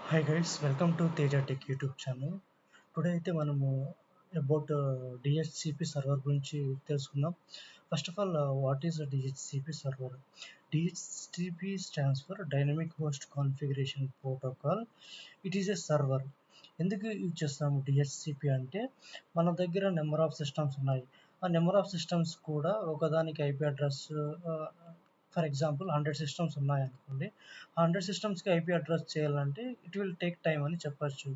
Hi guys, welcome to Teja Tech YouTube channel. Today అయితే మనము about DHCP server గురించి తెలుసుకుందాం. First of all what is DHCP server? DHCP stands for dynamic host configuration protocol. It is a server. ఎందుకు use చేస్తాము DHCP అంటే మన దగ్గర number of systems ఉన్నాయి. ఆ నెంబర్ ఆఫ్ సిస్టమ్స్ కూడా ఒకదానికి IP address for example 100 systems ఉన్నాయనుకోండి. ఆ 100 సిస్టమ్స్కి ఐపీ అడ్రస్ చేయాలంటే ఇట్ విల్ టేక్ టైం అని చెప్పచ్చు.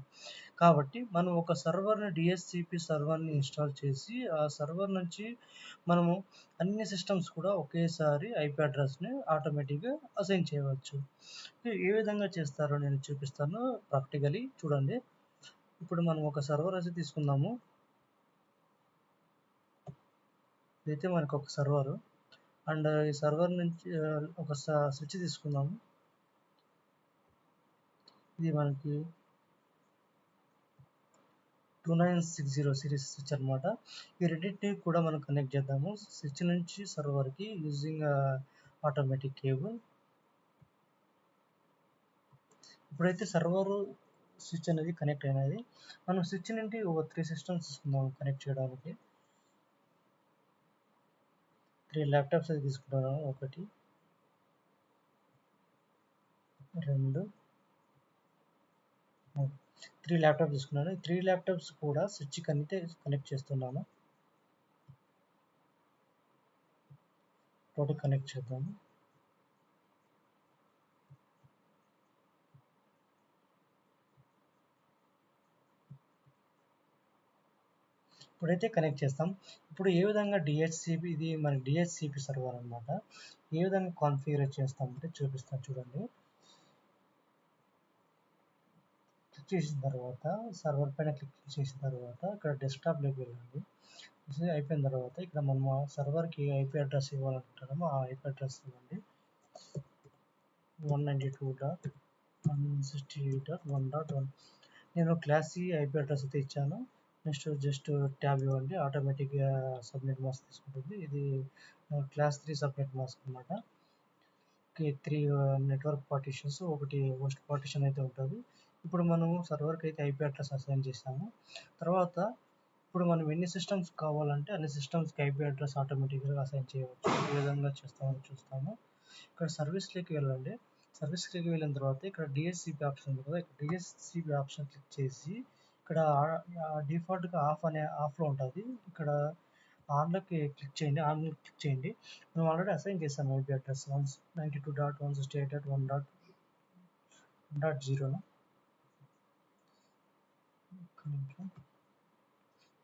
కాబట్టి మనం ఒక సర్వర్ని డిహెచ్సిపి సర్వర్ని ఇన్స్టాల్ చేసి ఆ సర్వర్ నుంచి మనము అన్ని సిస్టమ్స్ కూడా ఒకేసారి ఐపీ అడ్రస్ని ఆటోమేటిక్గా అసైన్ చేయవచ్చు. ఏ విధంగా చేస్తారో నేను చూపిస్తాను ప్రాక్టికలీ చూడండి. ఇప్పుడు మనం ఒక సర్వర్ అయితే తీసుకుందాము. ఇదైతే మనకు ఒక సర్వర్ అండ్ ఈ సర్వర్ నుంచి ఒక స్విచ్ తీసుకుందాము. ఇది మనకి 2960 సిరీస్ స్విచ్ అనమాట. ఈ రెండింటిని కూడా మనం కనెక్ట్ చేద్దాము స్విచ్ నుంచి సర్వర్కి యూజింగ్ ఆటోమేటిక్ కేబుల్. ఇప్పుడైతే సర్వర్ స్విచ్ అనేది కనెక్ట్ అయినది. మనం స్విచ్ నుండి ఒక 3 సిస్టమ్స్ తీసుకుందాం కనెక్ట్ చేయడానికి. 3 ల్యాప్టాప్స్ అయితే తీసుకుంటాను. 1 2 3 ల్యాప్టాప్ తీసుకున్నాను. 3 ల్యాప్టాప్స్ కూడా స్విచ్ కనెక్ట్ చేస్తున్నాను. టోటల్ కనెక్ట్ చేద్దాము. ఇప్పుడైతే కనెక్ట్ చేస్తాం. ఇప్పుడు ఏ విధంగా డిహెచ్సిపి ఇది మన డిహెచ్సిపి సర్వర్ అనమాట. ఏ విధంగా కాన్ఫిగర్ చేస్తామంటే చూపిస్తాను చూడండి. క్లిక్ చేసిన తర్వాత సర్వర్ పైన క్లిక్ చేసిన తర్వాత ఇక్కడ డెస్క్టాప్లోకి వెళ్ళండి. అయిపోయిన తర్వాత ఇక్కడ మనం సర్వర్కి ఐపీ అడ్రస్ ఇవ్వాలనుకుంటున్నాము. ఆ ఐపీ అడ్రస్ ఇవ్వండి. 192.168.1.1. నేను క్లాస్ సి ఐపీ అడ్రస్ అయితే ఇచ్చాను. నెక్స్ట్ జస్ట్ ట్యాబ్ ఇవ్వండి. ఆటోమేటిక్గా సబ్నెట్ మాస్క్ తీసుకుంటుంది. ఇది క్లాస్ 3 సబ్నెట్ మాస్క్ అనమాట. 3 నెట్వర్క్ పార్టీషన్స్, 1 హోస్ట్ పార్టీషన్ అయితే ఉంటుంది. ఇప్పుడు మనము సర్వర్కి అయితే ఐపీ అడ్రస్ అసైన్ చేస్తాము. తర్వాత ఇప్పుడు మనం ఎన్ని సిస్టమ్స్ కావాలంటే అన్ని సిస్టమ్స్కి ఐపీ అడ్రస్ ఆటోమేటిక్గా అసైన్ చేయవచ్చు. ఏ విధంగా చేస్తామని చూస్తాము. ఇక్కడ సర్వీస్లోకి వెళ్ళండి. సర్వీస్లోకి వెళ్ళిన తర్వాత ఇక్కడ డిహెచ్సిపి ఆప్షన్ ఉంది కదా. ఇక్కడ డిహెచ్సిపి ఆప్షన్ క్లిక్ చేసి ఇక్కడ డిఫాల్ట్గా ఆఫ్లో ఉంటుంది. ఇక్కడ ఆన్లోకి క్లిక్ చేయండి. ఆన్ క్లిక్ చేయండి. మేము ఆల్రెడీ అసైన్ చేసాము ఐపీ అడ్రస్ 192.168.1.0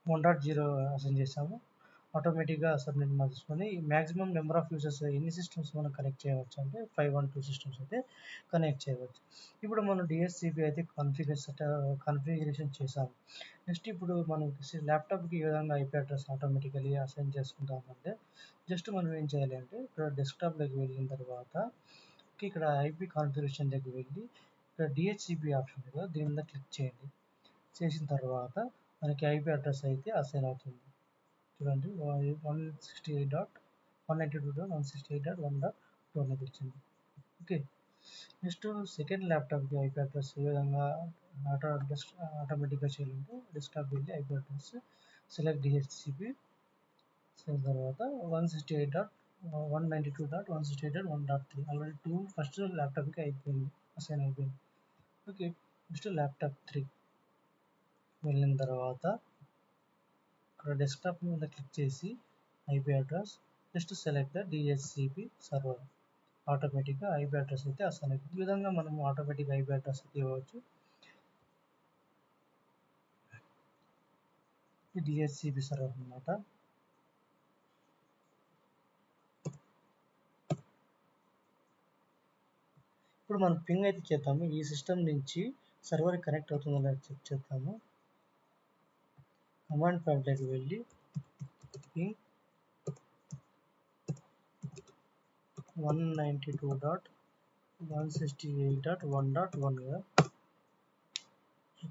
1.0 అసైన్ చేసాము. ఆటోమేటిక్గా సబ్నెట్ మార్చుకొని మ్యాక్సిమం నెంబర్ ఆఫ్ యూజర్స్ ఎన్ని సిస్టమ్స్ మనం కనెక్ట్ చేయవచ్చు అంటే 512 సిస్టమ్స్ అయితే కనెక్ట్ చేయవచ్చు. ఇప్పుడు మనం డిహెచ్సిపి అయితే కాన్ఫిగరేషన్ చేసాము. నెక్స్ట్ ఇప్పుడు మనం ల్యాప్టాప్కి ఏ విధంగా ఐపీ అడ్రస్ ఆటోమేటికలీ అసైన్ చేసుకుంటామంటే జస్ట్ మనం ఏం చేయాలి అంటే ఇక్కడ డెస్క్టాప్లోకి వెళ్ళిన తర్వాత ఇక్కడ ఐపీ కాన్ఫిగరేషన్ దగ్గర వెళ్ళి ఇక్కడ డిహెచ్సిపి ఆప్షన్ ఉంది కదా, దీని మీద క్లిక్ చేయండి. చేసిన తర్వాత మనకి ఐపీ అడ్రస్ అయితే అసైన్ అవుతుంది. చూడండి 168.192.168.1.2 అనేది వచ్చింది. ఓకే. నెక్స్ట్ సెకండ్ ల్యాప్టాప్కి ఐపీ అడ్రస్ ఏ విధంగా ఆటోమేటిక్గా చేయాలంటే డెస్క్టాప్ వెళ్ళి ఐపీ అడ్రస్ సెలెక్ట్ డిహెచ్సిపి తర్వాత 192.168.1.3 ఆల్రెడీ 2 ఫస్ట్ ల్యాప్టాప్కి అయిపోయింది, అసైన్ అయిపోయింది. ఓకే. నెక్స్ట్ ల్యాప్టాప్ 3 వెళ్ళిన తర్వాత ఇక్కడ డెస్క్టాప్ మీద క్లిక్ చేసి IP address just select the DHCP server. ఆటోమేటిక్గా ఐపీ అడ్రస్ అయితే అసైన్ అవుతుంది. ఈ విధంగా మనం ఆటోమేటిక్ ఐపీ అడ్రస్ అయితే ఇవ్వచ్చు. ఈ డిహెచ్సిపి సర్వర్ అనమాట. ఇప్పుడు మనం పింగ్ అయితే చేద్దాము. ఈ సిస్టమ్ నుంచి సర్వర్ కనెక్ట్ అవుతుందో లేదో చెక్ చేద్దాము. కమాండ్ ప్రాంప్ట్లోకి వెళ్ళి పింగ్ 192.168.1.1గా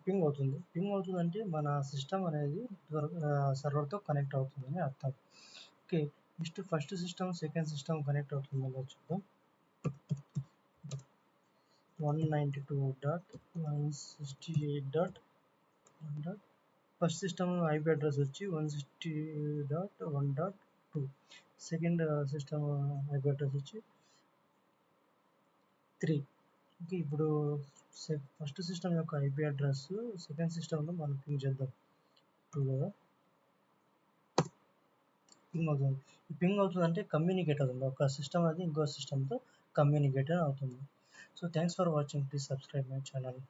పింగ్ అవుతుంది. పింగ్ అవుతుందంటే మన సిస్టమ్ అనేది సర్వర్తో కనెక్ట్ అవుతుందని అర్థం. Okay. Next first system second system connect అవుతుందో చూద్దాం. 192.168.1. ఫస్ట్ సిస్టమ్ ఐపీ అడ్రస్ వచ్చి 160.1.2. సెకండ్ సిస్టమ్ ఐపీ అడ్రస్ వచ్చి 3. ఓకే, ఇప్పుడు ఫస్ట్ సిస్టమ్ యొక్క ఐపీ అడ్రస్ సెకండ్ సిస్టంలో మనం పింగ్ చేద్దాం. 2 కదా పింగ్ అవుతుంది. ఈ పింగ్ అవుతుందంటే కమ్యూనికేట్ అవుతుంది, ఒక సిస్టమ్ అది ఇంకో సిస్టమ్తో కమ్యూనికేట్ అవుతుంది. So thanks for watching, please subscribe my channel.